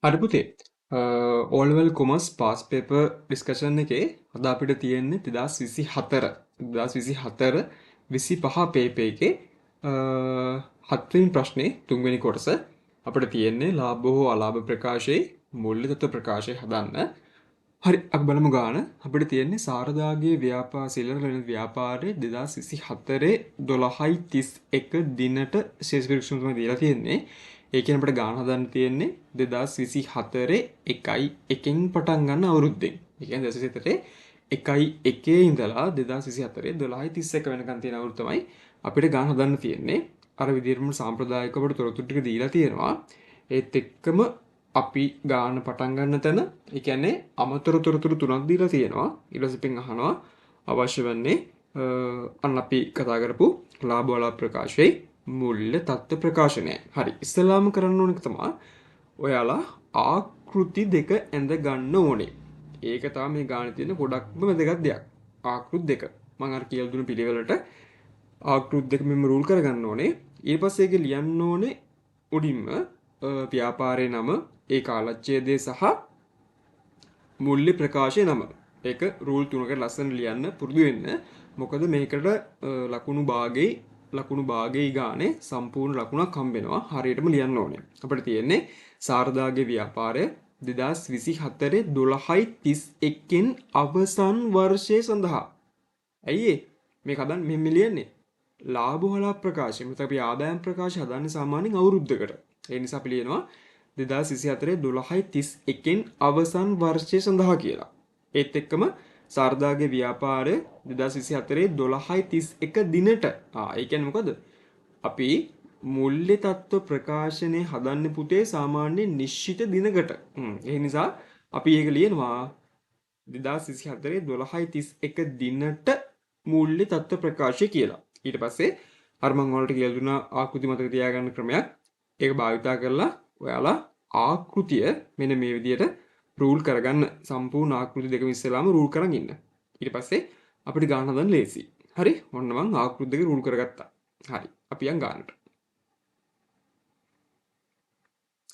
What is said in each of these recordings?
හරි පුතේ all level commerce pass paper discussion එකේ අද අපිට තියෙන්නේ 2024 25 පේපර් එකේ හත්වෙනි ප්‍රශ්නේ තුන්වෙනි කොටස අපිට තියෙන්නේ ලාභ හෝ අලාභ ප්‍රකාශයේ මූල්‍ය තත්ත්ව ප්‍රකාශය හදන්න. හරි අපි බලමු ගාන. අපිට තියෙන්නේ සාරදාගේ සිල්ලර වෙන ව්‍යාපාරයේ 2024 12:31 දිනට ශේෂ පිරික්සුම් තමයි දීලා තියෙන්නේ. ඒ කියන්නේ අපිට ගාන හදන්න තියෙන්නේ 2024 1/1 පටන් ගන්න අවුරුද්දෙන්. ඒ කියන්නේ 2024 1/1 ඉඳලා 2024 12:31 වෙනකන් තියෙන අවුරුද්ද තමයි අපිට ගාන හදන්න තියෙන්නේ. අර විදිහටම සාම්ප්‍රදායික අපිට තොරතුරු ටික දීලා තියෙනවා. ඒත් එක්කම අපි ගාන පටන් ගන්න තැන ඒ කියන්නේ අමතර තොරතුරු තුනක් දීලා තියෙනවා. ඊට පස්සේ පින් අහනවා අවශ්‍ය වන්නේ අන්න අපි කතා කරපු ලාභ වල ප්‍රකාශයේ මූල්‍ය තත්ත්ව ප්‍රකාශනය. හරි. ඉස්සෙල්ලාම කරන්න ඕනේ තමයි ඔයාලා ආකෘති දෙක ඇඳ ගන්න ඕනේ. ඒක තමයි මේ ගානේ තියෙන ගොඩක්ම වැදගත් දෙයක්. ආකෘති දෙක. මම අර කියලා දුන්න පිළිවෙලට ආකෘති දෙක මෙන්න රූල් කරගන්න ඕනේ. ඊට පස්සේ ඒක ලියන්න ඕනේ උඩින්ම ව්‍යාපාරයේ නම, ඒ කාලච්ඡේදය සහ මූල්‍ය ප්‍රකාශයේ නම. ඒක රූල් තුනකට ලස්සන ලියන්න පුරුදු වෙන්න. මොකද මේකට ලකුණු භාගයේ ගානේ සම්පූර්ණ ලකුණක් හම්බ වෙනවා. හරියටම ලියන්න ඕනේ. අපිට තියෙන්නේ සාරදාගේ ව්‍යාපාරය 2024 12:31 අවසන් වර්ෂය සඳහා. ඇයි මේක හදන්න මෙහෙම ලියන්නේ? ලාභ වල ප්‍රකාශය. මෙතන අපි ආදායම් ප්‍රකාශය හදන්නේ සාමාන්‍යයෙන් අවුරුද්දකට. ඒ නිසා අපි ලියනවා 2024 12:31 අවසන් වර්ෂය සඳහා කියලා. ඒත් එක්කම සාරදාගේ ව්‍යාපාරය 2024 12:31 දිනට. ඒ කියන්නේ මොකද? අපි මූල්‍ය තත්ත්ව ප්‍රකාශනය හදන්න පුතේ සාමාන්‍ය නිශ්චිත දිනකට. ඒ නිසා අපි ඒක ලියනවා 2024 12:31 දිනට මූල්‍ය තත්ත්ව ප්‍රකාශය කියලා. ඊට පස්සේ අර මම ඔයාලට කියලා දුන්නා ආකෘති මතක තියාගන්න ක්‍රමයක්. ඒක භාවිතා කරලා ඔයාලා ආකෘතිය මෙන්න මේ විදිහට රූල් කරගන්න. සම්පූර්ණ ආකෘති දෙකම ඉස්සෙල්ලාම රූල් කරන් ඉන්න. ඊට පස්සේ අපිට ගාන හදන්න ලේසි. හරි? ඔන්න මම ආකෘති දෙක රූල් කරගත්තා. හරි. අපි යන් ගානට.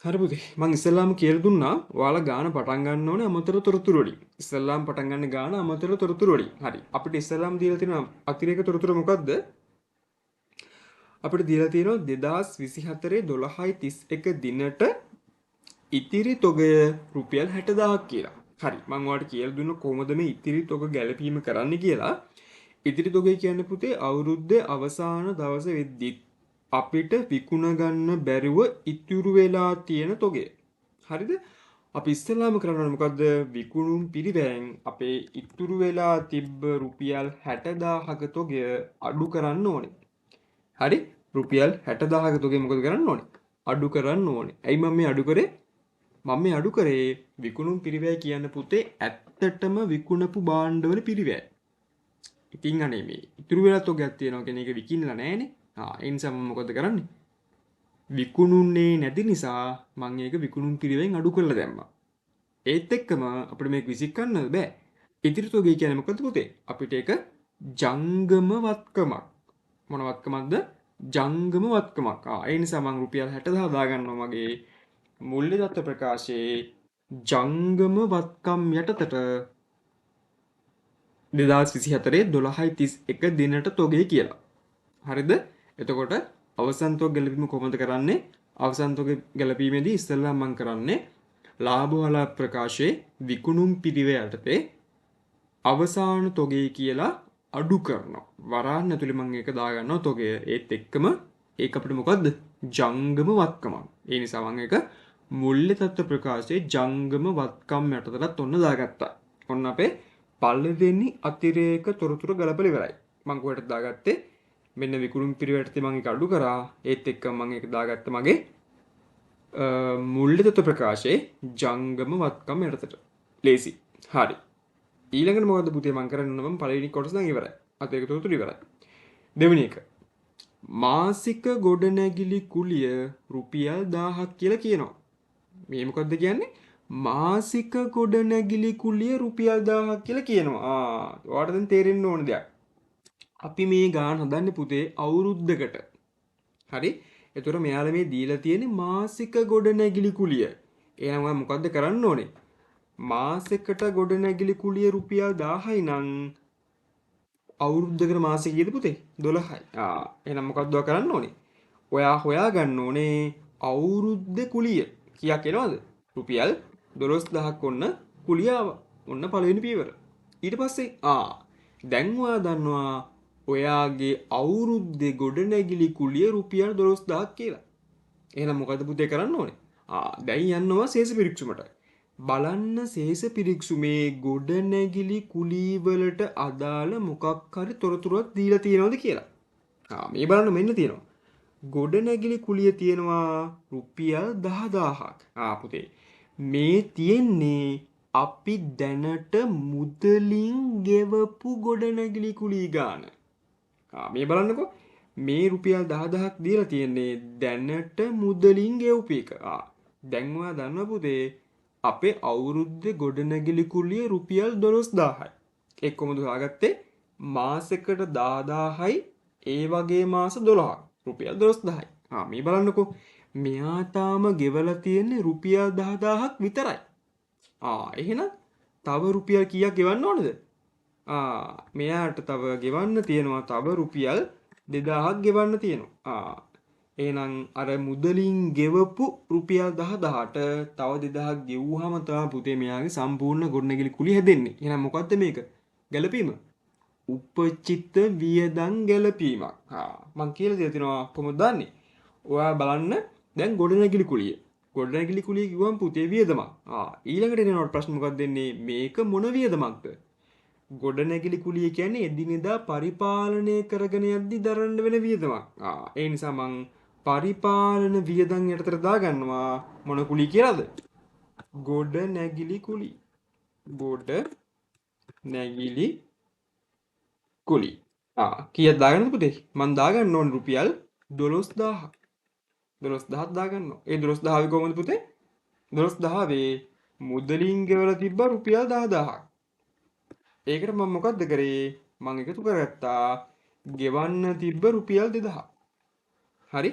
හරි පුතේ. මම ඉස්සෙල්ලාම කියලා දුන්නා ඔයාලා ගාන පටන් ගන්න ඕනේ අමතර තොරතුරු වලින්. ඉස්සෙල්ලාම පටන් ගන්න ගාන අමතර තොරතුරු වලින්. හරි. අපිට ඉස්සෙල්ලාම දීලා තියෙන අතිරේක තොරතුර මොකද්ද? අපිට දීලා තියෙනවා 2024 12:31 දිනට ඉතිරි තොගය රුපියල් 60000ක් කියලා. හරි. මම ඔයාලට කියලා දුන්න කොහොමද මේ ඉතිරි තොග ගැලපීම කරන්න කියලා. ඉතිරි තොගය කියන්නේ පුතේ අවුරුද්දේ අවසාන දවස වෙද්දි අපිට විකුණ ගන්න බැරිව ඉතුරු වෙලා තියෙන තොගය. හරිද? අපි ඉස්සෙල්ලාම කරන්නේ මොකද්ද? විකුණුම් පිරිවැයෙන් අපේ ඉතුරු වෙලා තිබ්බ රුපියල් 60000ක තොගය අඩු කරන්න ඕනේ. හරි? රුපියල් 60000ක තොගේ මොකද කරන්න ඕනේ? අඩු කරන්න ඕනේ. ඇයි මම මේ අඩු කරේ? මම මේ අඩු කරේ විකුණුම් පිරිවැය කියන්න පුතේ ඇත්තටම විකුණපු භාණ්ඩවල පිරිවැය. ඉතින් අනේ මේ ඉතුරු වෙලා තොගයක් තියෙනවා කියන එක විකින්නලා නැහනේ. ඒ නිසා මම මොකද කරන්නේ? විකුණුන්නේ නැති නිසා මම ඒක විකුණුම් පිරිවැයෙන් අඩු කරලා දැම්මා. ඒත් එක්කම අපිට මේක විසිකන්න බෑ. ඉතිරි තොගේ කියන්නේ මොකද පුතේ? අපිට ඒක ජංගම වත්කමක්. මොන වත්කමක්ද? ජංගම වත්කමක්. ඒ නිසා මම රුපියල් 60000 දාගන්නවා මගේ මූල්‍ය තත්ත්ව ප්‍රකාශයේ ජංගම වත්කම් යටතට 2024 12:31 දිනට තොගේ කියලා. හරිද? එතකොට අවසන් තොග ගැලපීම කොහොමද කරන්නේ? අවසන් තොග ගැලපීමේදී ඉස්සෙල්ලා මම කරන්නේ ලාභ වල ප්‍රකාශයේ විකුණුම් පිරිවෙ යටතේ අවසාන තොගේ කියලා අඩු කරනවා. වරහන් ඇතුලේ මම ඒක දාගන්නවා තොගය. ඒත් එක්කම ඒක අපිට මොකද්ද? ජංගම වත්කමක්. ඒ නිසා මම ඒක මූල්‍ය තත්ත්ව ප්‍රකාශයේ ජංගම වත්කම් යටතටත් ඔන්න දාගත්තා. ඔන්න අපේ පළවෙනි අතිරේක තොරතුරු ගලපලා ඉවරයි. මම කොහෙටද දාගත්තේ? මෙන්න විකුණුම් පිරිවෙටදී මම ඒක අඩු කරා. ඒත් එක්කම මම ඒක දාගත්ත මගේ මූල්‍ය තත්ත්ව ප්‍රකාශයේ ජංගම වත්කම් යටතට. ලේසි. හරි. ඊළඟට මොකද්ද පුතේ මම කරන්න ඕන? මම පළවෙනි කොටස නම් ඉවරයි. අතිරේක තොරතුරු ඉවරයි. දෙවෙනි එක. මාසික ගොඩනැගිලි කුලිය රුපියල් 1000ක් කියලා කියනවා. මේ මොකද්ද කියන්නේ? මාසික ගොඩනැගිලි කුලිය රුපියල් 1000ක් කියලා කියනවා. ඔයාලට දැන් තේරෙන්න ඕන දෙයක්. අපි මේ ගාන හදන්නේ පුතේ අවුරුද්දකට. හරි? ඒතර මෙයාලා මේ දීලා තියෙන්නේ මාසික ගොඩනැගිලි කුලිය. එහෙනම් ඔයා මොකද්ද කරන්න ඕනේ? මාසෙකට ගොඩනැගිලි කුලිය රුපියල් 1000යි නම් අවුරුද්දකට මාසෙ කීයද පුතේ? 12යි. එහෙනම් මොකක්ද ඔයා කරන්න ඕනේ? ඔයා හොයාගන්න ඕනේ අවුරුද්දේ කුලිය. කීයක් එනවද? රුපියල් 12000ක් ඔන්න කුලිය ආවා. ඔන්න පළවෙනි පියවර. ඊට පස්සේ දැන් ඔයා දන්නවා ඔයාගේ අවුරුද්දේ ගොඩනැගිලි කුලිය රුපියල් 12000ක් කියලා. එහෙනම් මොකද පුතේ කරන්න ඕනේ? දැන් යන්නවා ශේෂ පිරික්සුමට. බලන්න ශේෂ පිරික්සුමේ ගොඩනැගිලි කුලී වලට අදාළ මොකක් හරි තොරතුරක් දීලා තියෙනවද කියලා. මේ බලන්න මෙන්න තියෙනවා. ගොඩනැගිලි කුලිය තියෙනවා රුපියල් 10000ක්. පුතේ මේ තියෙන්නේ අපි දැනට මුදලින් ගෙවපු ගොඩනැගිලි කුලී ගාන. මේ බලන්නකෝ මේ රුපියල් 10000ක් දීලා තියෙන්නේ දැනට මුදලින් ගෙවපු එක. දැන් ඔයා දන්නවා පුතේ අපේ අවුරුද්දේ ගොඩනැගිලි කුලිය රුපියල් 12000යි. ඒක කොහොමද හොයාගත්තේ? මාසෙකට 10000යි ඒ වගේ මාස 12ක් රුපියල් 12000යි. මේ බලන්නකෝ මෙයා තාම ගෙවලා තියෙන්නේ රුපියල් 10000ක් විතරයි. එහෙනම් තව රුපියල් කීයක් ගෙවන්න ඕනද? මෙයාට තව ගෙවන්න තියෙනවා තව රුපියල් 2000ක් ගෙවන්න තියෙනවා. එහෙනම් අර මුදලින් ගෙවපු රුපියල් 10000ට තව 2000ක් ගෙවුවාම තමයි පුතේ මෙයාගේ සම්පූර්ණ ගොඩනැගිලි කුලිය හැදෙන්නේ. එහෙනම් මොකද්ද මේක? ගැළපීම. උපචිත වියදම් ගැළපීමක්. මං කියලා දෙලා තිනවා කොහොමද දන්නේ? ඔයා බලන්න දැන් ගොඩනැගිලි කුලිය. ගොඩනැගිලි කුලිය කිව්වම පුතේ වියදමක්. ඊළඟට එනවා ප්‍රශ්න මොකක්ද දෙන්නේ? මේක මොන වියදමක්ද? ගොඩනැගිලි කුලිය කියන්නේ එදිනෙදා පරිපාලනය කරගෙන යද්දි දරන්න වෙන වියදමක්. ඒ නිසා මං පරිපාලන වියදම් යටතට දාගන්නවා මොන කුලිය කියලාද? ගොඩනැගිලි කුලිය. ගොඩනැගිලි කුලිය. කීයක් දාගන්නද පුතේ? මං දාගන්න ඕන රුපියල් 12000ක්. 12000ක් දාගන්න ඕන. ඒ 12000 කොහොමද පුතේ? 12000 මුදලින් ගෙවලා තිබ්බ රුපියල් 10000ක්. ඒකට මම මොකද්ද කරේ? මම එකතු කරගත්තා ගෙවන්න තිබ්බ රුපියල් 2000. හරි?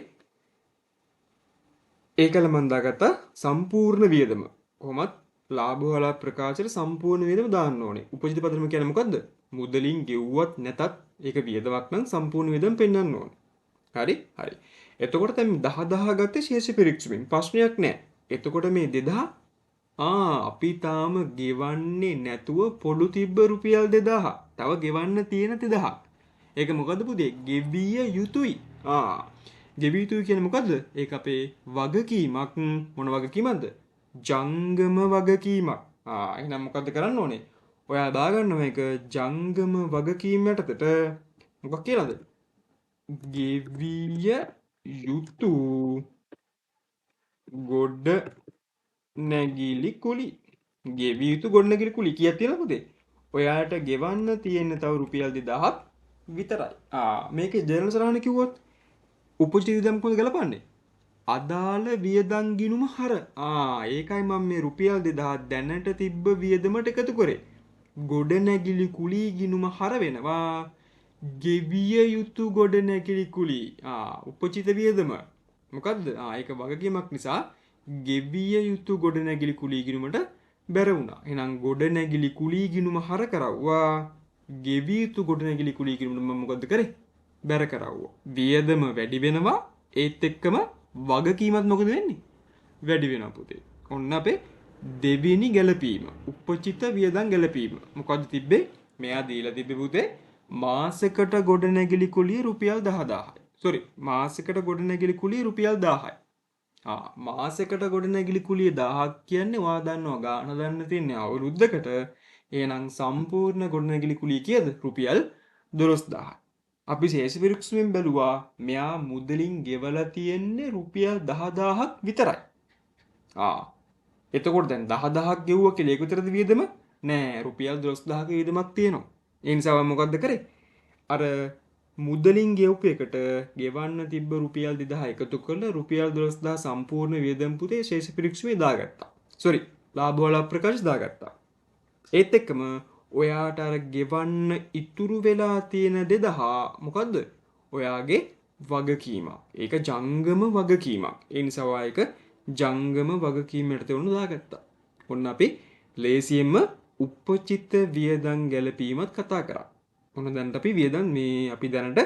ඒකල මම දාගත්තා සම්පූර්ණ වියදම. කොහොමත් ලාභ වල ප්‍රකාශයට සම්පූර්ණ වියදම දාන්න ඕනේ. උපජිත පදනම කියන්නේ මොකද්ද? මුදලින් ගෙව්වත් නැතත් ඒක වියදමක් නම් සම්පූර්ණ වියදම පෙන්වන්න ඕනේ. හරි? හරි. එතකොට දැන් 10000 ගත්තේ ශේෂ පිරික්සුමින්. ප්‍රශ්නයක් නැහැ. එතකොට මේ 2000 අපි තාම ගෙවන්නේ නැතුව පොඩු තිබ්බ රුපියල් 2000. තව ගෙවන්න තියෙන 2000. ඒක මොකද්ද පුතේ? ගෙවිය යුතුයි. ගෙවිය යුතුයි කියන්නේ මොකද්ද? ඒක අපේ වගකීමක්. මොන වගකීමක්ද? ජංගම වගකීමක්. එහෙනම් මොකද්ද කරන්න ඕනේ? ඔයා දාගන්න මේක ජංගම වගකීම් යටතට මොකක් කියලාද? ගෙවිය යුතු ගොඩ නැගිලි කුලි. ගෙවිය යුතු ගොඩනැගිලි කුලි කීයක් තියෙනවද පුතේ? ඔයාට ගෙවන්න තියෙන තව රුපියල් 2000ක් විතරයි. මේකේ ජර්නල් සරහන කිව්වොත් උපජිත වියදම් කොහොමද ගලපන්නේ? අදාළ වියදම් ගිණුම හර. ඒකයි මම මේ රුපියල් 2000 දැනට තිබ්බ වියදමට එකතු කරේ. ගොඩනැගිලි කුලී ගිණුම හර වෙනවා ගෙවිය යුතු ගොඩනැගිලි කුලී. උපචිත වියදම. මොකද්ද? ඒක වගකීමක් නිසා ගෙවිය යුතු ගොඩනැගිලි කුලී ගිණුමට බැර වුණා. එහෙනම් ගොඩනැගිලි කුලී ගිණුම හර කරවුවා. ගෙවිය යුතු ගොඩනැගිලි කුලී ගිණුම මම මොකද්ද කරේ? බැර කරවුවා. වියදම වැඩි වෙනවා. ඒත් එක්කම වගකීමත් මොකද වෙන්නේ? වැඩි වෙනවා පුතේ. ඔන්න අපේ දෙවෙනි ගැළපීම. උපචිත වියදම් ගැළපීම. මොකද්ද තිබ්බේ? මෙයා දීලා තිබ්බේ පුතේ මාසෙකට ගොඩනැගිලි කුලිය රුපියල් 10000යි. මාසෙකට ගොඩනැගිලි කුලිය රුපියල් 1000යි. මාසෙකට ගොඩනැගිලි කුලිය 1000ක් කියන්නේ ඔයා දන්නවා ගාන දන්න තියන්නේ අවුරුද්දකට. එහෙනම් සම්පූර්ණ ගොඩනැගිලි කුලිය කීයද? රුපියල් 12000යි. අපි ශේෂ පිරික්සුවෙන් බැලුවා මෙයා මුදලින් ගෙවලා තියෙන්නේ රුපියල් 10000ක් විතරයි. එතකොට දැන් 10000ක් ගෙවුවා කියලා ඒක විතරද වියදම? නෑ, රුපියල් 12000ක වියදමක් තියෙනවා. ඒ නිසා මම මොකද්ද කරේ? අර මුදලින් ගෙවපු එකට ගෙවන්න තිබ්බ රුපියල් 2000 එකතු කරලා රුපියල් 12000 සම්පූර්ණ වියදම් පුතේ ශේෂ පිරික්සුමේ දාගත්තා. ලාභ වල ප්‍රකාශ දාගත්තා. ඒත් එක්කම ඔයාට අර ගෙවන්න ඉතුරු වෙලා තියෙන 2000 මොකද්ද? ඔයාගේ වගකීමක්. ඒක ජංගම වගකීමක්. ඒ නිසා ඔයා ඒක ජංගම වගකීමට තෙවුණු දාගත්තා. ඔන්න අපි ලේසියෙන්ම උපචිත වියදම් ගැලපීමත් කතා කරා. ඔන්න දැන් අපි වියදම් මේ අපි දැනට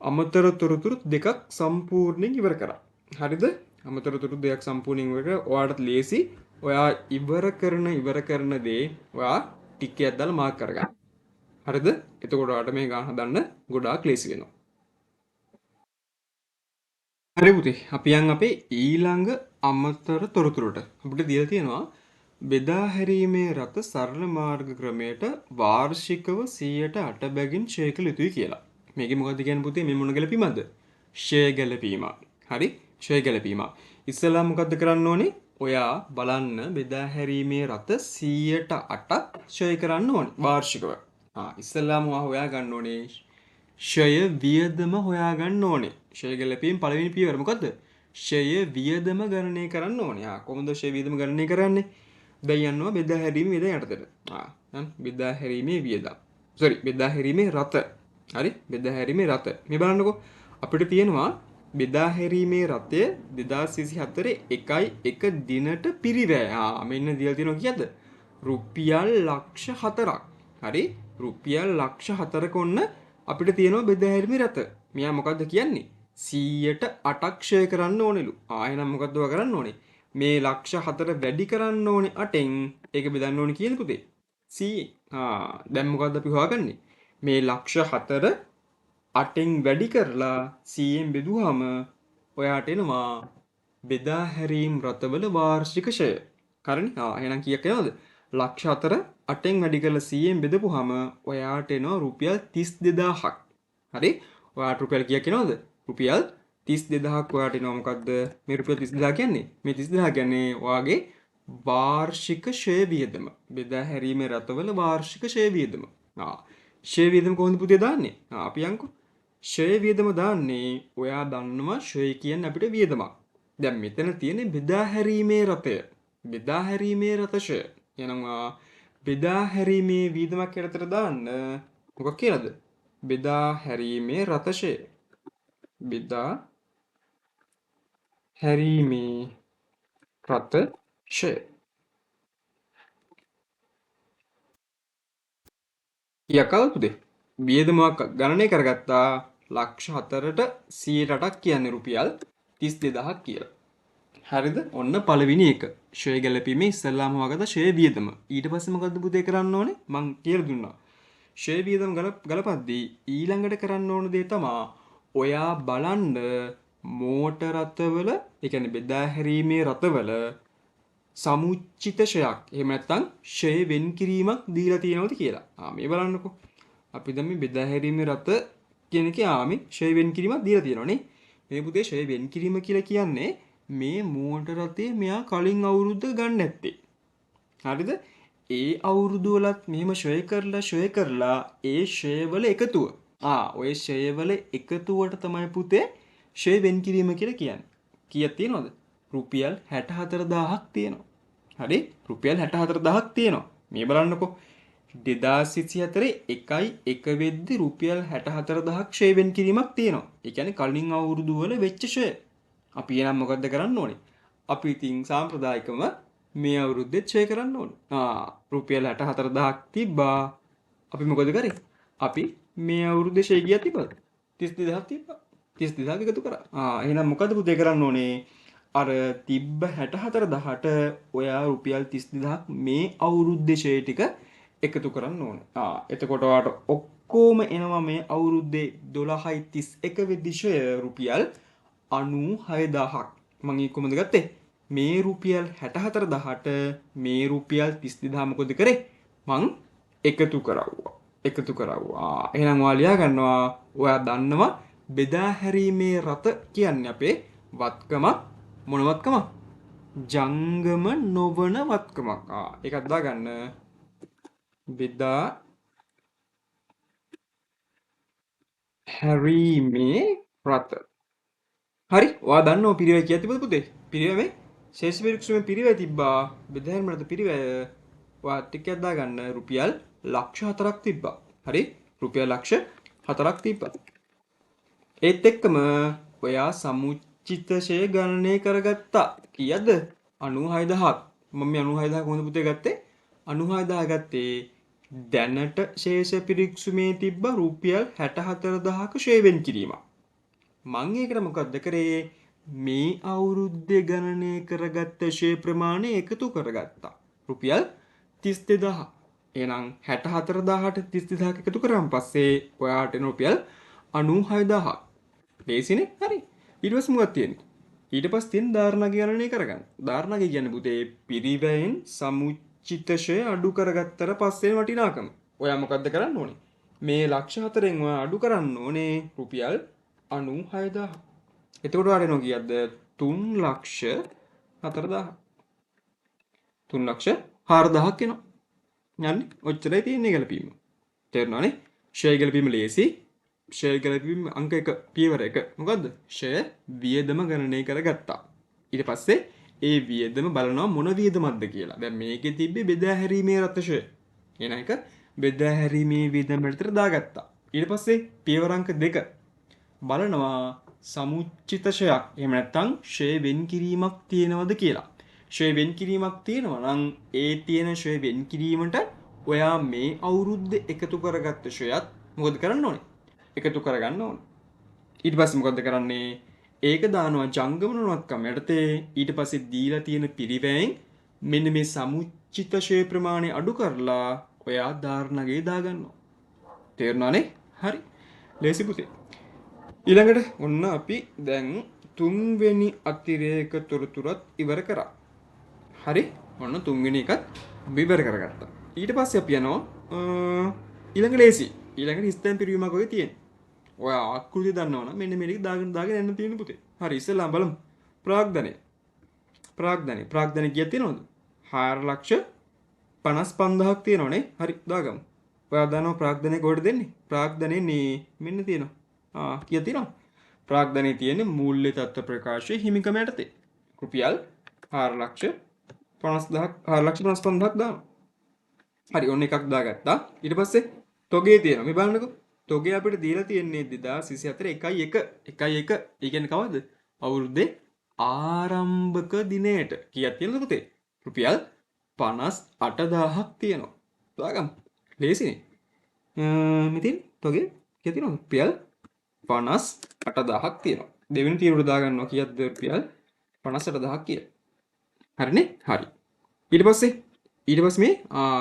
අමතර තොරතුරු දෙකක් සම්පූර්ණයෙන් ඉවර කරා. හරිද? අමතර තොරතුරු දෙකක් සම්පූර්ණයෙන් ඉවර කරා. ඔයාලට ලේසි. ඔයා ඉවර කරන දේ ඔයා ටික් එකක් දාලා මාක් කරගන්න. හරිද? එතකොට ඔයාලට මේ ගාන හදන්න ගොඩාක් ලේසි වෙනවා. හරි පුතේ. අපි යන් අපේ ඊළඟ අමතර තොරතුරට. අපිට දීලා තියෙනවා බෙදා හැරීමේ රට සරල මාර්ග ක්‍රමයට වාර්ෂිකව 108 බැගින් ෂේ කළ යුතුයි කියලා. මේකේ මොකද්ද කියන්නේ පුතේ? මේ මොන ගැලපීමක්ද? ෂේ ගැලපීමක්. හරි? ෂේ ගැලපීමක්. ඉස්සෙල්ලා මොකද්ද කරන්න ඕනේ? ඔයා බලන්න බෙදා හැරීමේ රට 108ක් ෂේ කරන්න ඕනේ වාර්ෂිකව. ඉස්සෙල්ලාම හොයා ගන්න ඕනේ ෂය වියදම හොයාගන්න ඕනේ. ෂය ගැලපීම පළවෙනි පියවර මොකද්ද? ෂය වියදම ගණනය කරන්න ඕනේ. කොහොමද ෂය වියදම ගණනය කරන්නේ? දැන් යනවා බෙදා හැරීමේ වියදම් යටතට. බෙදා හැරීමේ වියදම්. බෙදා හැරීමේ රත. හරි? බෙදා හැරීමේ රත. මේ බලන්නකෝ. අපිට තියෙනවා බෙදා හැරීමේ රතය 2024 1 දිනට පිරිවැය. මෙන්න දීලා තියෙනවා කීයද? රුපියල් ලක්ෂ 4ක්. හරි? රුපියල් ලක්ෂ 4ක ඔන්න අපිට තියෙනවා බෙදා හැරීමේ රත. මෙයා මොකද්ද කියන්නේ? 108ක් ෂේ කරන්න ඕනෙලු. එහෙනම් මොකද්ද ඔයා කරන්න ඕනේ? මේ ලක්ෂ 4 වැඩි කරන්න ඕනේ 8න්. ඒක බෙදන්න ඕනේ කියන පුතේ. 100. දැන් මොකද්ද අපි හොයාගන්නේ? මේ ලක්ෂ 4 8න් වැඩි කරලා 100න් බෙදුවාම ඔයාට එනවා බෙදා හැරීම් රතවල වාර්ෂික ෂය. හරිනේ? එහෙනම් කීයක් එනවද? ලක්ෂ 4 8න් වැඩි කරලා 100න් බෙදපුවාම ඔයාට එනවා රුපියල් 32000ක්. හරි? ඔයාට රුපියල් කීයක් එනවද? රුපියල් 32000ක් ඔයාට එනවා. මොකද්ද මේ රුපියල් 32000 කියන්නේ? මේ 32000 කියන්නේ ඔයාගේ වාර්ෂික ෂය වියදම. බෙදා හැරීමේ රතවල වාර්ෂික ෂය වියදම. ෂය වියදම කොහොමද පුතේ දාන්නේ? අපි යන්කෝ. ෂය වියදම දාන්නේ ඔයා දන්නවා ෂය කියන්නේ අපිට වියදමක්. දැන් මෙතන තියෙන්නේ බෙදා හැරීමේ රතය. බෙදා හැරීමේ රත ෂය. එහෙනම් බෙදා හැරීමේ වියදමක් යටතට දාන්න මොකක් කියලාද? බෙදා හැරීමේ රත ෂය. බෙදා හැරීමේ රත ෂය. යකල් පුතේ වියදමක් ගණනය කරගත්තා ලක්ෂ 4ට 108ක් කියන්නේ රුපියල් 32000ක් කියලා. හරිද? ඔන්න පළවෙනි එක. ෂය ගැලපීමේ ඉස්සල්ලාම හොයාගත්ත ෂය වියදම. ඊට පස්සේ මොකද්ද පුතේ කරන්න ඕනේ? මං කියලා දුන්නා. ෂය වියදම ගලපද්දී ඊළඟට කරන්න ඕන දේ තමයි ඔයා බලන්න මෝටර රථවල, ඒ කියන්නේ බෙදා හැරීමේ රථවල සමුච්චිත ෂයක්. එහෙම නැත්නම් ෂය වෙන් කිරීමක් දීලා තියෙනවද කියලා. මේ බලන්නකෝ. අපි දැන් මේ බෙදා හැරීමේ රථ කියන එකේ මේ ෂය වෙන් කිරීමක් දීලා තියෙනවනේ. මේ පුතේ ෂය වෙන් කිරීම කියලා කියන්නේ මේ මෝටර රථයේ මෙයා කලින් අවුරුද්ද ගන්න නැත්තේ. හරිද? ඒ අවුරුදු වලත් මෙහෙම ෂය කරලා ඒ ෂය වල එකතුව. ඔය ෂය වල එකතුවට තමයි පුතේ ෂය වෙන් කිරීම කියලා කියන්නේ. කීයක් තියෙනවද? රුපියල් 64000ක් තියෙනවා. හරි? රුපියල් 64000ක් තියෙනවා. මේ බලන්නකෝ. 2024 1 වෙද්දි රුපියල් 64000ක් ෂය වෙන් කිරීමක් තියෙනවා. ඒ කියන්නේ කලින් අවුරුදු වල වෙච්ච ෂය. අපි එනම් මොකද්ද කරන්න ඕනේ? අපි ඉතින් සාම්ප්‍රදායිකව මේ අවුරුද්දෙත් ෂය කරන්න ඕනේ. රුපියල් 64000ක් තිබ්බා. අපි මොකද කරේ? අපි මේ අවුරුද්දේ ෂය ගියා තිබ්බද? 32000ක් තිබ්බා. 32000ක් එකතු කරා. එහෙනම් මොකද පුතේ කරන්න ඕනේ? අර තිබ්බ 64000ට ඔයා රුපියල් 32000ක් මේ අවුරුද්දේ ෂය ටික එකතු කරන්න ඕනේ. එතකොට ඔයාට ඔක්කොම එනවා මේ අවුරුද්දේ 12.31 වෙනි ෂය රුපියල් 96000ක්. මම ඒක කොහොමද ගත්තේ? මේ රුපියල් 64000ට මේ රුපියල් 32000 මොකද කරේ? මං එකතු කරවුවා. එහෙනම් ඔයා ලියා ගන්නවා. ඔයා දන්නවා බෙදා හැරීමේ රත කියන්නේ අපේ වත්කමක්. මොන වත්කමක්? ජංගම නොවන වත්කමක්. ඒකත් දාගන්න. බෙදා හැරීමේ රත. හරි? ඔයා දන්නව පිරිවැය කීයක් තිබ්බද පුතේ? පිරිවැය මේ ශේෂ පරීක්ෂණයේ පිරිවැය තිබ්බා. බෙදා හැරීමේ රත පිරිවැය ඔයා ටිකක් දාගන්න රුපියල් ලක්ෂ 4ක් තිබ්බා. හරි? රුපියල් ලක්ෂ 4ක් තිබ්බා. ඒත් එක්කම ඔයා සමුච්චිත ෂය ගණනය කරගත්තා. කීයද 96000ක්. මම මේ 96000 කොහොමද පුතේ ගත්තේ? 96000 ගත්තේ දැනට ශේෂ පිරික්සුමේ තිබ්බ රුපියල් 64000ක ෂේ වෙන් කිරීමක්. මං ඒකට මොකද්ද කරේ? මේ අවුරුද්දේ ගණනය කරගත්ත ෂේ ප්‍රමාණය එකතු කරගත්තා. රුපියල් 32000. එහෙනම් 64000ට 32000ක් එකතු කරාන් පස්සේ ඔයාට එන රුපියල් 96000ක්. ලේසිනේ? හරි. ඊට පස්සේ මොකක්ද තියෙන්නේ? ඊට පස්සේ තියෙන ධාරණක ගණනය කරගන්න. ධාරණක කියන්නේ පුතේ පිරිවැයෙන් සමුච්චිත ෂේ අඩු කරගත්තට පස්සේ වටිනාකම. ඔයා මොකද්ද කරන්න ඕනේ? මේ ලක්ෂ 4න් ඔයා අඩු කරන්න ඕනේ රුපියල් 96000. එතකොට වඩෙනවා කීයක්ද? 3,40,000. 3,40,000ක් එනවා. යන්නේ ඔච්චරයි තියෙන්නේ ගැලපීම. තේරුණානේ? ෂෙයා ගැලපීම ලේසි. ෂෙයා ගැලපීම අංක 1 පියවර 1. මොකද්ද? ෂෙයා වියදම ගණනය කරගත්තා. ඊට පස්සේ ඒ වියදම බලනවා මොන වියදමක්ද කියලා. දැන් මේකේ තිබ්බේ බෙදා හැරීමේ රත ෂෙයා. එන එක බෙදා හැරීමේ වියදම වලට දාගත්තා. ඊට පස්සේ පියවර අංක 2 බලනවා සමුච්චිත ෂයක් එහෙම නැත්නම් ෂේ වෙන් කිරීමක් තියෙනවද කියලා. ෂේ වෙන් කිරීමක් තියෙනවා නම් ඒ තියෙන ෂේ වෙන් කිරීමට ඔයා මේ අවුරුද්දේ එකතු කරගත්ත ෂයත් මොකද කරන්න ඕනේ? එකතු කරගන්න ඕනේ. ඊට පස්සේ මොකද කරන්නේ? ඒක දානවා ජංගම නුවණක්කම යටතේ. ඊට පස්සේ දීලා තියෙන පිරිවැයෙන් මෙන්න මේ සමුච්චිත ෂේ ප්‍රමාණය අඩු කරලා ඔයා ධාරණගේ දාගන්නවා. තේරුණානේ? හරි. ලේසි පුතේ. ඊළඟට ඔන්න අපි දැන් තුන්වෙනි අතිරේක තොරතුරත් ඉවර කරා. හරි. ඔන්න තුන්වෙනි එකත් අපි ඉවර කරගත්තා. ඊට පස්සේ අපි යනවා ඊළඟ ලේසි. ඊළඟට හිස්තැන් පිරීමක් වගේ තියෙනවා. ඔයා ආකෘතිය දන්නවනම් මෙන්න මේක දාගෙන යන්න තියෙන පුතේ. හරි ඉස්සෙල්ලා බලමු. ප්‍රාග්ධනය. ප්‍රාග්ධනය කීයක් තියෙනවද? 4,55,000ක් තියෙනවනේ. හරි දාගමු. ඔයා දන්නවා ප්‍රාග්ධනය කොහෙද දෙන්නේ? ප්‍රාග්ධනයේ මෙන්න තියෙනවා. කීයක් තියෙනවද? ප්‍රාග්ධනයේ තියෙන්නේ මූල්‍ය තත්ත්ව ප්‍රකාශයේ හිමිකම යටතේ. රුපියල් 4,55,000ක් දානවා. හරි ඔන්න එකක් දාගත්තා. ඊට පස්සේ තොගේ තියෙනවා. මේ බලන්නකෝ. තොගේ අපිට දීලා තියෙන්නේ 2024 1.1. ඒ කියන්නේ කවද්ද? අවුරුද්දේ ආරම්භක දිනයට. කීයක් තියෙනවද පුතේ? රුපියල් 58,000ක් තියෙනවා. දාගමු. ලේසිනේ. මෙතින් තොගේ කීයක් තියෙනවද? රුපියල් 58,000ක් තියෙනවා. දෙවෙනි තීරුවට දාගන්නවා කීයක්ද? රුපියල් 58,000ක් කියලා. හරිනේ? හරි. ඊට පස්සේ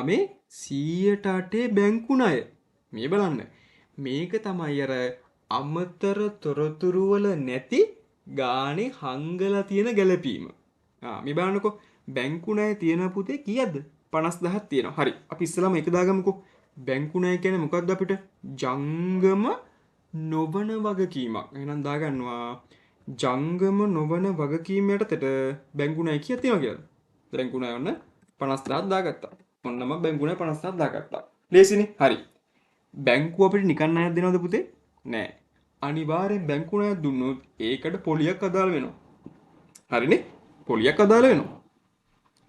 මේ 108 බැංකු ණය. මේ බලන්න. මේක තමයි අර අමතර තොරතුරු වල නැති ගානේ හංගලා තියෙන ගැළපීම. මේ බලන්නකෝ. බැංකු ණය තියෙන පුතේ කීයක්ද? 50,000ක් තියෙනවා. හරි. අපි ඉස්සෙල්ලාම ඒක දාගමුකෝ. බැංකු ණය කියන්නේ මොකක්ද අපිට? ජංගම නොවන වගකීමක්. එහෙනම් දාගන්නවා ජංගම නොවන වගකීම යටතට බැංකු ණය කීයක් තියෙනවා කියලා. බැංකු ණය ඔන්න 50,000ක් දාගත්තා. ඔන්නම බැංකු ණය 50,000ක් දාගත්තා. ලේසිනේ. හරි. බැංකුව අපිට නිකන් ණයක් දෙනවද පුතේ? නෑ. අනිවාර්යෙන් බැංකු ණයක් දුන්නොත් ඒකට පොලියක් අදාළ වෙනවා. හරිනේ? පොලියක් අදාළ වෙනවා.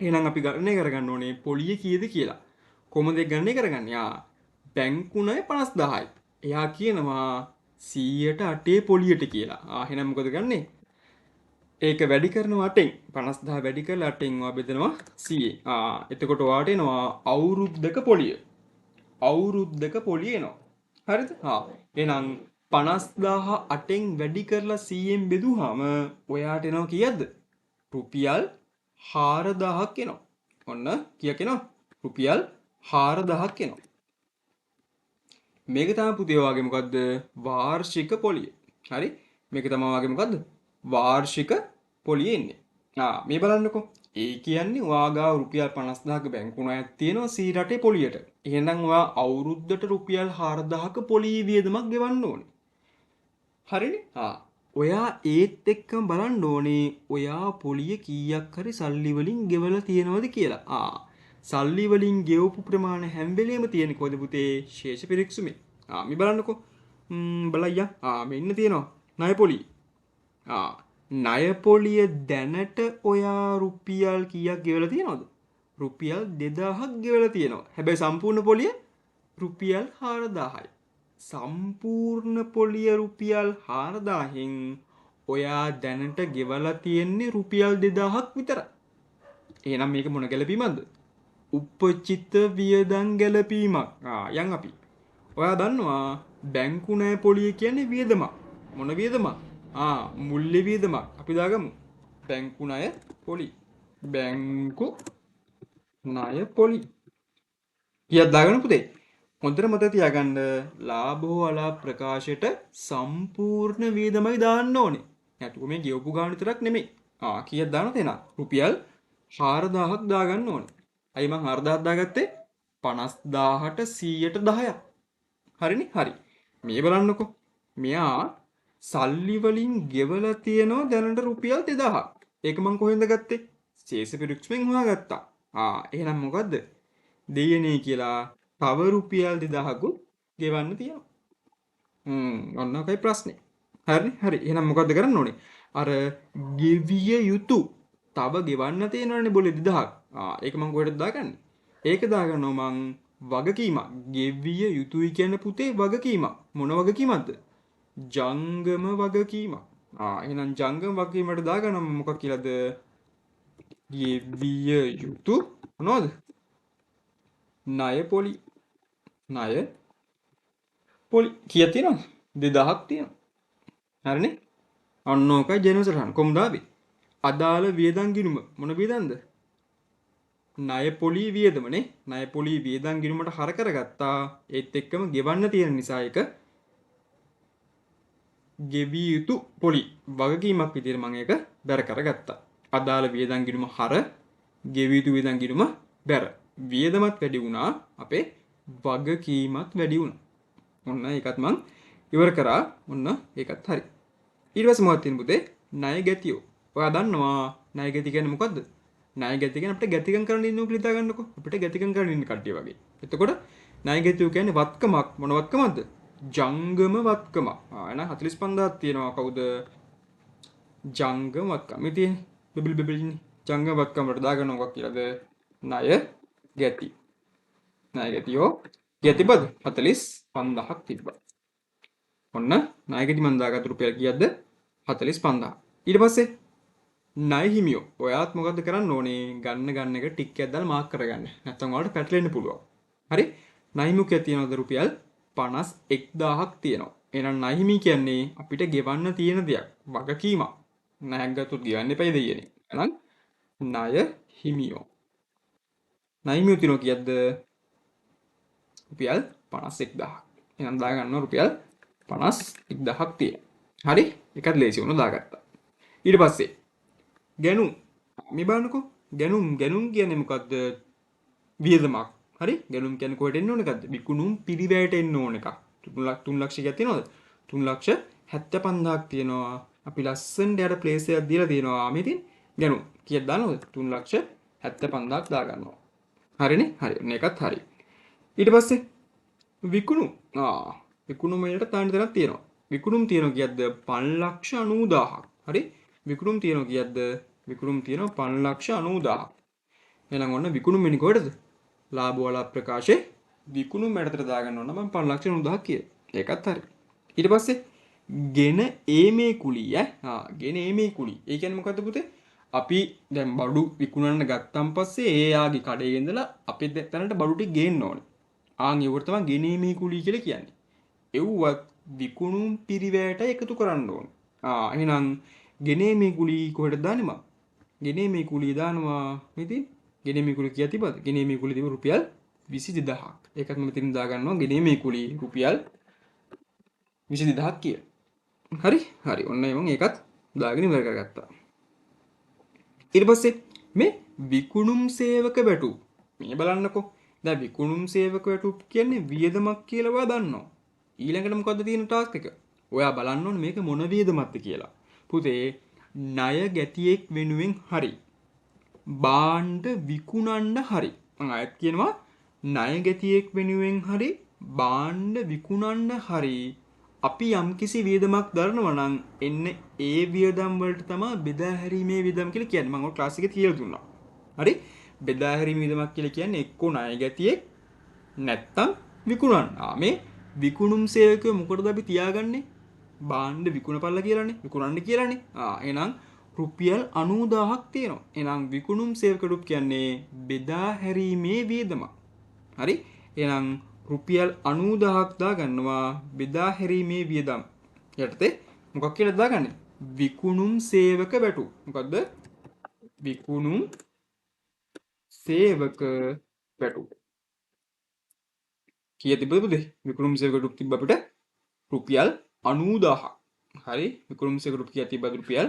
එහෙනම් අපි ගණනය කරගන්න ඕනේ පොලිය කීයද කියලා. කොහොමද ඒක ගණනය කරගන්නේ? බැංකු ණය 50,000යි. එයා කියනවා 108 පොලියට කියලා. එහෙනම් මොකද ගන්නෙ? ඒක වැඩි කරනවා 8න්. 50,000 වැඩි කරලා 8න් ඔයා බෙදනවා 100. එතකොට ඔයාට එනවා අවුරුද්දක පොලිය. අවුරුද්දක පොලිය එනවා. හරිද? එහෙනම් 50,000 8න් වැඩි කරලා 100න් බෙදුවාම ඔයාට එනවා කීයක්ද? රුපියල් 4,000ක් එනවා. ඔන්න කීයක් එනවා? රුපියල් 4,000ක් එනවා. මේක තමයි පුතේ ඔයාගේ මොකද්ද? වාර්ෂික පොලිය. හරි? මේක තමයි ඔයාගේ මොකද්ද? වාර්ෂික පොලිය එන්නේ. මේ බලන්නකෝ. ඒ කියන්නේ ඔයාගාව රුපියල් 50,000ක බැංකු ණයක් තියෙනවා 108 පොලියට. එහෙනම් ඔයා අවුරුද්දට රුපියල් 4,000ක පොලී වියදමක් ගෙවන්න ඕනේ. හරිනේ? ඔයා ඒත් එක්කම බලන්න ඕනේ ඔයා පොලිය කීයක් හරි සල්ලි වලින් ගෙවලා තියෙනවද කියලා. සල්ලි වලින් ගෙවපු ප්‍රමාණය හැම වෙලේම තියෙන්නේ කොහෙද පුතේ? ශේෂ පිරික්සුමේ. මේ බලන්නකෝ. බලයියා. මෙන්න තියෙනවා ණය පොලිය. ණය පොලිය දැනට ඔයා රුපියල් කීයක් ගෙවලා තියෙනවද? රුපියල් 2,000ක් ගෙවලා තියෙනවා. හැබැයි සම්පූර්ණ පොලිය රුපියල් 4,000යි. සම්පූර්ණ පොලිය රුපියල් 4,000න් ඔයා දැනට ගෙවලා තියෙන්නේ රුපියල් 2000ක් විතරයි. එහෙනම් මේක මොන ගැලපීමක්ද? උපචිත වියදම් ගැලපීමක්. යන් අපි. ඔයා දන්නවා බැංකු ණය පොලිය කියන්නේ වියදමක්. මොන වියදමක්? මුල්‍ය වියදමක්. අපි දාගමු. බැංකු ණය පොලි. බැංකු ණය පොලි. කීයක් දාගන්න පුතේ? හොඳට මතක තියාගන්න ලාභ හෝ අලාභ ප්‍රකාශයට සම්පූර්ණ වියදමයි දාන්න ඕනේ. නැතුව මේ ගෙවපු ගාන විතරක් නෙමෙයි. කීයක් දානවද එහෙනම්? රුපියල් 4000ක් දාගන්න ඕනේ. අයි මං 4000ක් දාගත්තේ 50000ට 100ට 10ක්. හරිනේ? හරි. මේ බලන්නකෝ. මෙයා සල්ලි වලින් ගෙවලා තියෙනවා දැනට රුපියල් 2000ක්. ඒක මං කොහෙන්ද ගත්තේ? ශේෂ පිරික්සෙන් හොයාගත්තා. එහෙනම් මොකද්ද? දෙයනේ කියලා තව රුපියල් 2000කුත් ගෙවන්න තියෙනවා. ඔන්න ඔකයි ප්‍රශ්නේ. හරිනේ? හරි. එහෙනම් මොකද්ද කරන්න ඕනේ? අර ගෙවිය යුතු තව ගෙවන්න තියෙනවනේ බොලේ 2000ක්. ඒක මං කොහෙටද දාගන්නේ? ඒක දාගන්නවා මං වගකීමක්. ගෙවිය යුතුයි කියන පුතේ වගකීමක්. මොන වගකීමක්ද? ජංගම වගකීමක්. එහෙනම් ජංගම වගකීමට දාගන්නවා මොකක් කියලාද? ගෙවිය යුතු මොනවද? ණය පොලි. ණය පොලි කීයක් තියෙනවද? 2000ක් තියෙනවා. හරිනේ? අන්න ඕකයි ජනවස රහන්. කොහොමද ආවේ? අදාළ වියදම් ගිණුම මොන වියදම්ද? ණය පොලි වියදමනේ. ණය පොලි වියදම් ගිණුමට හර කරගත්තා. ඒත් එක්කම ගෙවන්න තියෙන නිසා ඒක ගෙවිය යුතු පොලි වගකීමක් විදිහට මම ඒක බැර කරගත්තා. අදාළ වියදම් ගිණුම හර ගෙවිය යුතු වියදම් ගිණුම බැර. වියදමත් වැඩි වුණා අපේ වගකීමත් වැඩි වුණා. ඔන්න ඒකත් මං ඉවර කරා. ඔන්න ඒකත් හරි. ඊට පස්සේ මොකක්ද තියෙන්නේ පුතේ? ණය ගැතියෝ. ඔයා දන්නවා ණය ගැති කියන්නේ මොකද්ද? ණය ගැති කියන්නේ අපිට ගැතිකම් කරන්න ඉන්නෝ කියලා හිතා ගන්නකො. අපිට ගැතිකම් කරන්න ඉන්න කට්ටිය වගේ. එතකොට ණය ගැතියෝ කියන්නේ වත්කමක්. මොන වත්කමක්ද? ජංගම වත්කමක්. එහෙනම් 45000ක් තියෙනවා කවුද? ජංගම වත්කම. මේ තියෙන්නේ බෙබිලිනේ. ජංගම වත්කම වලට දාගන්න මොකක් කියලාද? ණය ගැති. ණය ගැතියෝ ගැතිබද 45000ක් තිබ්බා. ඔන්න ණය ගැති මන් දාගත්ත රුපියල් කීයක්ද? 45000. ඊට පස්සේ ණය හිමියෝ. ඔයාත් මොකද්ද කරන්න ඕනේ? ගන්න එක ටික් එකක් දාලා මාක් කරගන්න. නැත්නම් ඔයාලට පැටලෙන්න පුළුවන්. හරි? ණය හිමියෝ කිය තියෙනවද රුපියල් 51000ක් තියෙනවා. එහෙනම් ණය හිමි කියන්නේ අපිට ගෙවන්න තියෙන දෙයක්. වගකීමක්. ණයක් ගත්තොත් ගෙවන්න එපයි දෙයනේ. එහෙනම් ණය හිමියෝ. ණය හිමියෝ තියෙනවා කීයක්ද? රුපියල් 51000ක්. එහෙනම් දාගන්නවා රුපියල් 51000ක් තියෙනවා. හරි? එකත් ලේසි වුණා දාගත්තා. ඊට පස්සේ ගැනුම්. මේ බලන්නකෝ. ගැනුම් කියන්නේ මොකද්ද? වියදමක්. හරි? ගැනුම් කියන්නේ කොහෙට එන්න ඕන එකක්ද? විකුණුම් පිරිවැයට එන්න ඕන එකක්. 3 ලක්ෂයක් තියෙනවද? 3,75,000ක් තියෙනවා. අපි ලස්සනට යට ප්ලේස් එකක් දීලා තියෙනවා. මේ තියෙන ගැනුම්. කීයක් දානවද? 3,75,000ක් දාගන්නවා. හරිනේ? හරි. මේකත් හරි. ඊට පස්සේ විකුණුම්. විකුණුම වලට තාන්න දෙයක් තියෙනවා. විකුණුම් තියෙනවා කීයක්ද? 5,90,000ක්. හරි? විකුණුම් තියෙනවා කීයක්ද? විකුණුම් තියෙනවා 5,90,000ක්. එහෙනම් ඔන්න විකුණුම් වෙන්නේ කොහෙටද? ලාභ වල ප්‍රකාශයේ විකුණුම් මැඩතට දාගන්න ඕන මම 5,90,000ක් කියලා. ඒකත් හරි. ඊට පස්සේ ගෙන ඒමේ කුලිය ගෙන ඒමේ කුලිය. ඒ කියන්නේ මොකද්ද පුතේ? අපි දැන් බඩු විකුණන්න ගත්තන් පස්සේ ඒ යාගේ කඩේ ඉඳලා අපි දැනට බඩු ටික ගේන්න ඕනේ. ඒවට තමයි ගෙන ඒමේ කුලිය කියලා කියන්නේ. එව්වත් විකුණුම් පිරිවැයට එකතු කරන්න ඕනේ. එහෙනම් ගෙන ඒමේ කුලිය කොහෙටද දාන්නේ මම? ගෙන ඒමේ කුලිය දානවා මෙතන. ගෙන ඒමේ කුලිය කීයක් තිබ්බද? ගෙන ඒමේ කුලිය තිබ්බ රුපියල් 22000ක්. ඒකත් මම මෙතන දා ගන්නවා ගෙන ඒමේ කුලිය රුපියල් 22000ක් කියලා. හරි? හරි. ඔන්න මම ඒකත් දාගෙන ඉවර කරගත්තා. ඊට පස්සේ මේ විකුණුම් සේවක වැටුප්. මේ බලන්නකෝ. දැන් විකුණුම් සේවක වැටුප් කියන්නේ වියදමක් කියලා ඔයා දන්නවා. ඊළඟට මොකද්ද තියෙන ටාස්ක් එක? ඔයා බලන්න ඕනේ මේක මොන වියදමක්ද කියලා. පුතේ ණය ගැතියෙක් වෙනුවෙන් හරි. බාණ්ඩ විකුණන්න හරි. මම ආයෙත් කියනවා ණය ගැතියෙක් වෙනුවෙන් හරි බාණ්ඩ විකුණන්න හරි අපි යම්කිසි වියදමක් දරනවා නම් එන්නේ ඒ වියදම් වලට තමයි බෙදා හැරීමේ වියදම් කියලා කියන්නේ. මම ඔය ක්ලාස් එකේ කියලා දුන්නා. හරි? බෙදා හැරීමේ වියදමක් කියලා කියන්නේ එක්ක ණය ගැතියෙක් නැත්තම් විකුණන්න. මේ විකුණුම් සේවකයෝ මොකටද අපි තියාගන්නේ? භාණ්ඩ විකුණපල්ලා කියලානේ. විකුණන්න කියලානේ. එහෙනම් රුපියල් 90000ක් තියෙනවා. එහෙනම් විකුණුම් සේවක රුප් කියන්නේ බෙදා හැරීමේ වියදමක්. හරි? එහෙනම් රුපියල් 90000ක් දාගන්නවා බෙදා හැරීමේ වියදම්. යටතේ මොකක් කියලා දාගන්නේ? විකුණුම් සේවක වැටු. මොකද්ද? විකුණුම් සේවක වැටු. කීය තිබ්බද පුතේ? විකුණුම් සේවක වැටු තිබ්බ අපිට රුපියල් 90000ක්. හරි? විකුණුම් සේවක වැටු කීයක් තිබ්බද? රුපියල්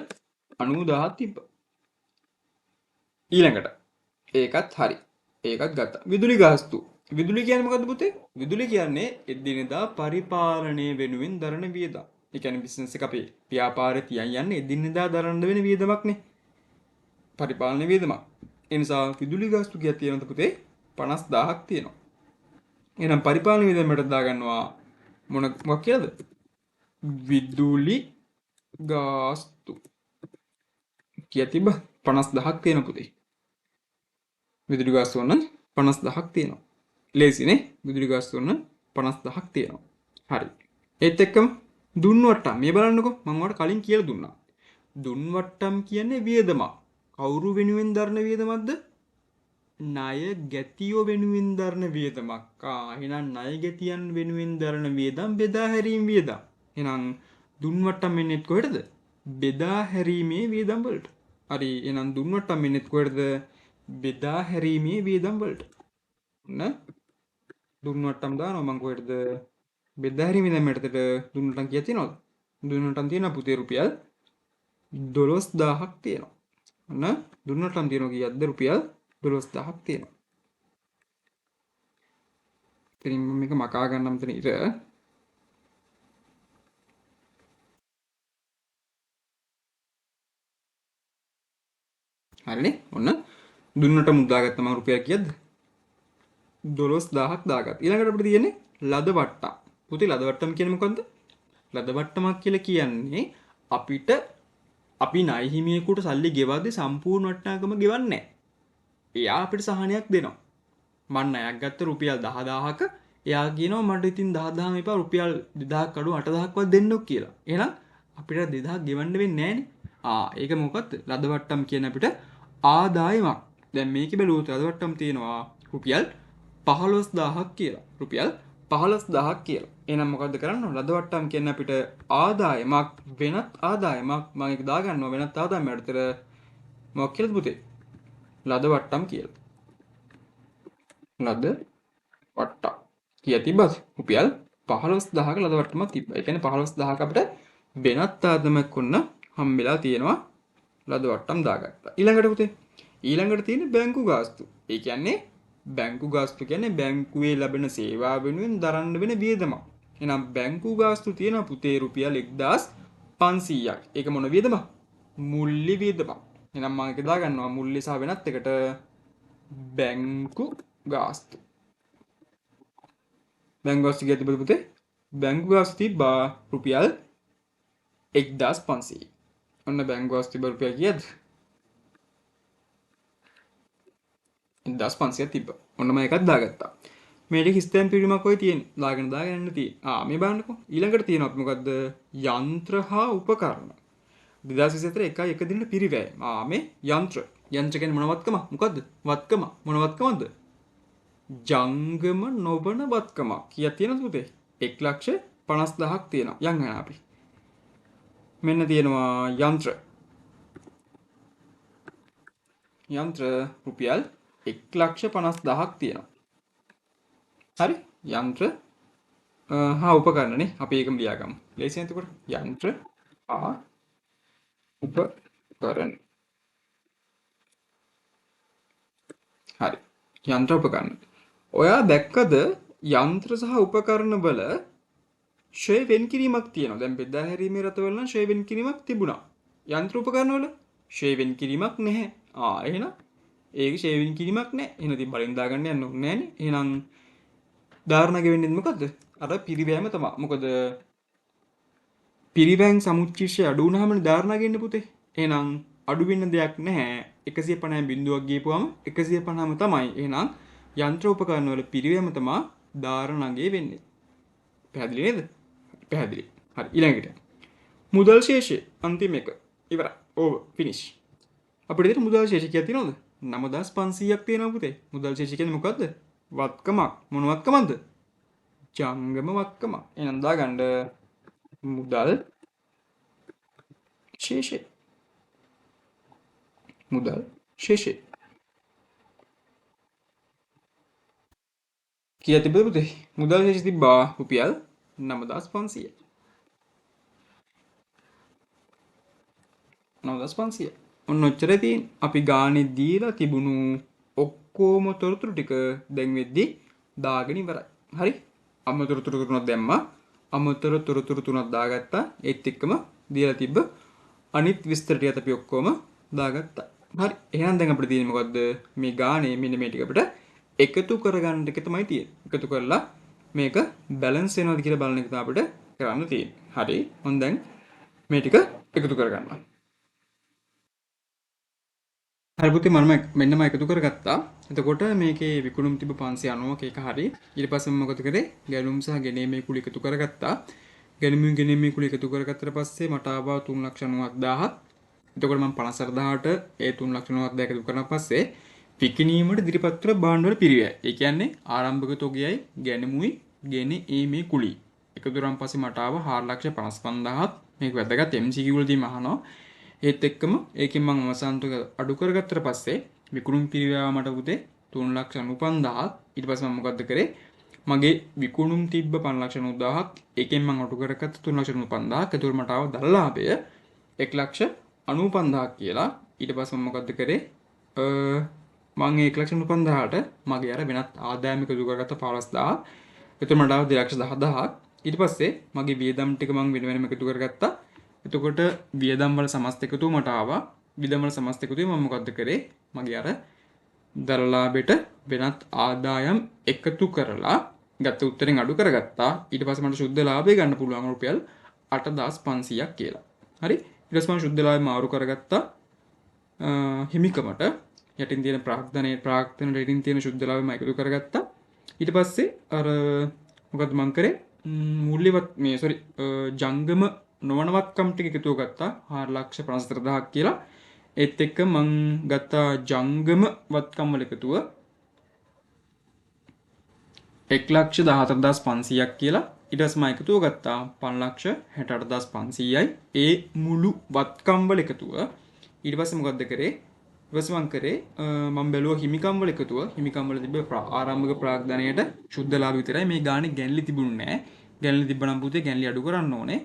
90000ක් තිබ්බා. ඊළඟට ඒකත් හරි. ඒකත් ගත්තා. විදුලි ගාස්තු. විදුලි කියන්නේ මොකද්ද පුතේ? විදුලි කියන්නේ එදිනෙදා පරිපාලනය වෙනුවෙන් දරන වියදම්. ඒ කියන්නේ බිස්නස් එක අපේ ව්‍යාපාරේ තියන් යන්නේ එදිනෙදා දරන්න වෙන වියදමක්නේ. පරිපාලන වියදමක්. ඒ නිසා විදුලි ගාස්තු කියක් තියෙනවද පුතේ? 50000ක් තියෙනවා. එහෙනම් පරිපාලන වියදමකට දාගන්නවා මොකක් කියලාද? විදුලි ගාස්තු. කියක් තිබ්බ? 50000ක් තියෙනවා පුතේ. විදුලි ගාස්තු වන්න 50000ක් තියෙනවා. ලේසිනේ. විදුලි ගාස්තු වන්න 50000ක් තියෙනවා. හරි. ඒත් එක්කම දුන්වට්ටම් මේ බලන්නකෝ මම ඔයාලට කලින් කියලා දුන්නා. දුන්වට්ටම් කියන්නේ වියදමක්. කවුරු වෙනුවෙන් දරන වියදමක්ද? ණය ගැතියෝ වෙනුවෙන් දරන වියදමක්. එහෙනම් ණය ගැතියන් වෙනුවෙන් දරන වියදම් බෙදා හැරීම වියදම්. එහෙනම් දුන්වට්ටම් එන්නේ කොහෙටද? බෙදා හැරීමේ වියදම් වලට. හරි. එහෙනම් දුන්වට්ටම් එන්නේ කොහෙටද? බෙදා හැරීමේ වියදම් වලට. න දුන්වට්ටම් දානවා මම කොහෙටද? බෙදා හැරීමේ දැන් මෙතනට දුන්වට්ටම් කීයක් තියෙනවද? දුන්වට්ටම් තියෙනවා පුතේ රුපියල් 12000ක් තියෙනවා. න දුන්වට්ටම් තියෙනවා කීයක්ද? රුපියල් 12000ක් තියෙනවා. ඉතින් මම මේක මකා ගන්නම් මෙතන ඉර. හරිනේ. ඔන්න දුන්නට මුදාගත්ත මම රුපියල් කීයක්ද? 12000ක් දාගත්තා. ඊළඟට අපිට තියෙන්නේ ලද වට්ටම්. පුතේ ලද වට්ටම් කියන්නේ මොකද්ද? ලද වට්ටමක් කියලා කියන්නේ අපිට අපි ණය හිමියෙකුට සල්ලි ගෙවද්දී සම්පූර්ණ වටිනාකම ගෙවන්නේ නැහැ. එයා අපිට සහනයක් දෙනවා. මම ණයක් ගත්ත රුපියල් 10000ක එයා කියනවා මට ඉතින් 10000ම එපා රුපියල් 2000ක් අඩු 8000ක්වත් දෙන්නොක් කියලා. එහෙනම් අපිට 2000ක් ගෙවන්න වෙන්නේ නැහනේ. ඒක මොකක්ද? ලද වට්ටම් කියන්නේ අපිට ආදායමක්. දැන් මේකේ බැලුවොත් ලද වට්ටම් තියෙනවා රුපියල් 15000ක් කියලා. රුපියල් 15000ක් කියලා. එහෙනම් මොකද්ද කරන්න ඕන? ලද වට්ටම් කියන්නේ අපිට ආදායමක් වෙනත් ආදායමක් මම ඒක දාගන්නවා වෙනත් ආදායමකට විතර මොකක් කියලාද පුතේ? ලද වට්ටම් කියලා. ලද වට්ටම්. කීයක් තිබ්බද? රුපියල් 15000ක ලද වට්ටමක් තිබ්බා. ඒ කියන්නේ 15000ක අපිට වෙනත් ආදායමක් වුණ හම්බෙලා තියෙනවා ලද වට්ටම් දාගත්තා. ඊළඟට පුතේ ඊළඟට තියෙන බැංකු ගාස්තු. ඒ කියන්නේ බැංකු ගාස්තු කියන්නේ බැංකුවේ ලැබෙන සේවා වෙනුවෙන් දරන්න වෙන වියදමක්. එහෙනම් බැංකු ගාස්තු තියෙනවා පුතේ රුපියල් 1500ක්. ඒක මොන වියදමක්? මුල්‍ය වියදමක්. එහෙනම් මම ඒක දාගන්නවා මුල්‍ය සහ වෙනත් එකට බැංකු ගාස්තු. බැංකු ගාස්තු කීයද පුතේ? බැංකු ගාස්තු තිබ්බා රුපියල් 1500. ඔන්න බැංකු ගාස්තු තිබ්බ රුපියල් කීයද? 1500ක් තිබ්බා. ඔන්න මම එකක් දාගත්තා. මේ ටික ස්ටෑම්ප් පිරීමක් ඔය තියෙන්නේ. දාගෙන යන්න තියෙන්නේ. මේ බලන්නකෝ. ඊළඟට තියෙනවා මොකද්ද? යන්ත්‍ර හා උපකරණ. 2024 එකයි එක දිනට පිරිවැය. මේ යන්ත්‍ර. යන්ත්‍ර කියන්නේ මොන වත්කම? මොකද්ද? වත්කම. මොන වත්කමද? ජංගම නොබන වත්කම. කීයක් තියෙනවද පුතේ? 1,50,000ක් තියෙනවා. යන් යන අපි. මෙන්න තියෙනවා යන්ත්‍ර. යන්ත්‍ර රුපියල් 1,50,000ක් තියෙනවා. හරි? යන්ත්‍ර හා උපකරණනේ අපි ඒකම ලියාගමු. ලේසියෙන් එතකොට යන්ත්‍ර හා උපකරණ. හරි. යන්ත්‍ර උපකරණ. ඔයා දැක්කද යන්ත්‍ර සහ උපකරණ වල ෂේ වෙන් කිරීමක් තියෙනවා. දැන් බෙදා හැරීමේ රටවල නම් ෂේ වෙන් කිරීමක් තිබුණා. යන්ත්‍ර උපකරණ වල ෂේ වෙන් කිරීමක් නැහැ. එහෙනම් ඒක ෂේ වෙන් කිරීමක් නැහැ. එහෙනම් ඉතින් බලෙන් දාගන්න යන්න ඕනේ නැහනේ. එහෙනම් ධාරණා ගෙවෙන්නේ මොකද්ද? අර පිරිවැයම තමයි. මොකද පිරිවැයන් සමුච්චිෂය අඩු වුණාමනේ ධාරණා ගෙන්නේ පුතේ. එහෙනම් අඩු වෙන්න දෙයක් නැහැ. 150 බිඳුවක් ගියපුවම 150ම තමයි. එහෙනම් යන්ත්‍ර උපකරණ වල පිරිවැයම තමයි ධාරණාගේ වෙන්නේ. පැහැදිලි නේද? පැහැදිලි. හරි ඊළඟට මුදල් ශේෂය අන්තිම එක ඉවරයි. Over finish. අපිට ඉතින් මුදල් ශේෂය කියලා තියෙනවද? 9500ක් තියෙනවා පුතේ. මුදල් ශේෂය කියන්නේ මොකද්ද? වත්කමක්. මොන වත්කමක්ද? ජංගම වත්කමක්. එහෙනම් දාගන්න මුදල් ශේෂය. මුදල් ශේෂය. කීයක් තිබ්බද පුතේ? මුදල් ශේෂය තිබ්බා රුපියල් 9500යි. 9500. ඔන්න ඔච්චරයි තියෙන්නේ. අපි ගානේ දීලා තිබුණු ඔක්කොම තොරතුරු ටික දැන් වෙද්දි දාගෙන ඉවරයි. හරි? අමතර තොරතුරු තුනක් දැම්මා. අමතර තොරතුරු තුනක් දාගත්තා. ඒත් එක්කම දීලා තිබ්බ අනිත් විස්තර ටිකත් අපි ඔක්කොම දාගත්තා. හරි. එහෙනම් දැන් අපිට තියෙන්නේ මොකද්ද? මේ ගානේ මෙන්න මේ ටික අපිට එකතු කරගන්න එක තමයි තියෙන්නේ. එකතු කරලා මේක බැලන්ස් වෙනවද කියලා බලන එක තමයි අපිට කරන්න තියෙන්නේ. හරි. මම දැන් මේ ටික එකතු කරගන්නවා. හරි පුතේ මම මෙන්නම එකතු කරගත්තා. එතකොට මේකේ විකුණුම් තිබ්බ 590ක එක හරි. ඊට පස්සේ මම මොකද කරේ? ගැනුම් සහ ගෙනීමේ කුල එකතු කරගත්තා. ගැනුමින් ගෙනීමේ කුල එකතු කරගත්තට පස්සේ මට ආවා 3,90,000ක්. එතකොට මම 54000ට ඒ 3,90,000 එකතු කරන පස්සේ විකිණීමට ඉදිරිපත් කළ භාණ්ඩවල පිරිවැය. ඒ කියන්නේ ආරම්භක තොගයයි ගැනුමුයි ගෙනීමේ කුලයි. එකතු කරන් පස්සේ මට ආවා 4,55,000ක්. මේක වැදගත් MCQ වලදීම අහනවා. ඒත් එක්කම ඒකෙන් මම අවසාන තුක අඩු කරගත්තට පස්සේ විකුණුම් පිරිවැය මට පුතේ 3,95,000ක්. ඊට පස්සේ මම මොකද්ද කරේ? මගේ විකුණුම් තිබ්බ 5,90,000ක් ඒකෙන් මම අඩු කරගත්ත 3,95,000ක්. ඒතකොට මට ආව දල ලාභය 1,95,000ක් කියලා. ඊට පස්සේ මම මොකද්ද කරේ? මම 1,95,000ට මගේ අර වෙනත් ආදායම එකතු කරගත්ත 15,000. එතකොට මට ආව 2,10,000ක්. ඊට පස්සේ මගේ වියදම් ටික මම වෙන වෙනම එකතු කරගත්තා. එතකොට වියදම් වල සමස්ත එකතුව මට ආවා. වියදම් වල සමස්ත එකතුවේ මම මොකද්ද කරේ? මගේ අර දරලාභයට වෙනත් ආදායම් එකතු කරලා ගත්ත උත්තරෙන් අඩු කරගත්තා. ඊට පස්සේ මට සුද්ධ ලාභය ගන්න පුළුවන් රුපියල් 8,500ක් කියලා. හරි? ඊට පස්සේ මම සුද්ධ ලාභය මාරු කරගත්තා. හිමිකමට යටින් තියෙන ප්‍රාග්ධනයේ යටින් තියෙන සුද්ධ ලාභය මම එකතු කරගත්තා. ඊට පස්සේ අර මොකද්ද මම කරේ? මූල්‍යවත් ජංගම නොවනවත්කම් ටික එකතුව ගත්තා 4,54,000ක් කියලා. ඒත් එක්ක මං ගත්තා ජංගම වත්කම් වල එකතුව 1,14,500ක් කියලා. ඊට පස්සේ මම එකතුව ගත්තා 5,68,500යි. ඒ මුළු වත්කම් වල එකතුව. ඊට පස්සේ මොකද්ද කරේ? ඊට පස්සේ මං කරේ මම බැලුවා හිමිකම් වල එකතුව. හිමිකම් වල තිබ්බ ආරම්භක ප්‍රාග්ධනයට සුද්ධ ලාභ විතරයි. මේ ගානේ ගැන්ලි තිබුණේ නැහැ. ගැන්ලි තිබ්බනම් පුතේ ගැන්ලි අඩු කරන්න ඕනේ.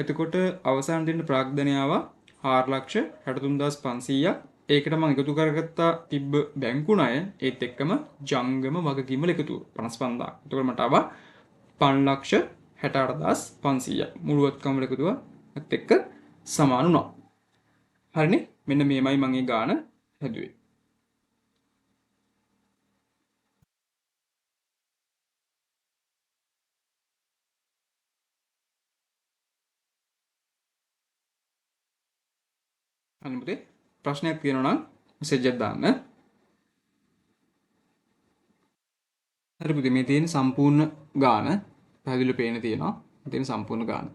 එතකොට අවසාන දෙන්න ප්‍රාග්ධනය ආවා 4,63,500ක්. ඒකට මම එකතු කරගත්තා තිබ්බ බැංකු ණය ඒත් එක්කම ජංගම වගකීම් වල එකතුව 55,000ක්. එතකොට මට ආවා 5,68,500ක්. මුළුවත්කම් වල එකතුවත් එක්ක සමාන වුණා. හරිනේ? මෙන්න මේමයි මම ඒ ගාන හැදුවේ. අනිත් ප්‍රශ්නයක් තියෙනවා නම් මෙසේජ් එකක් දාන්න. හරි පුතේ මේ තියෙන සම්පූර්ණ ගාන පැහැදිලිව පේන තියෙනවා. තියෙන සම්පූර්ණ ගාන.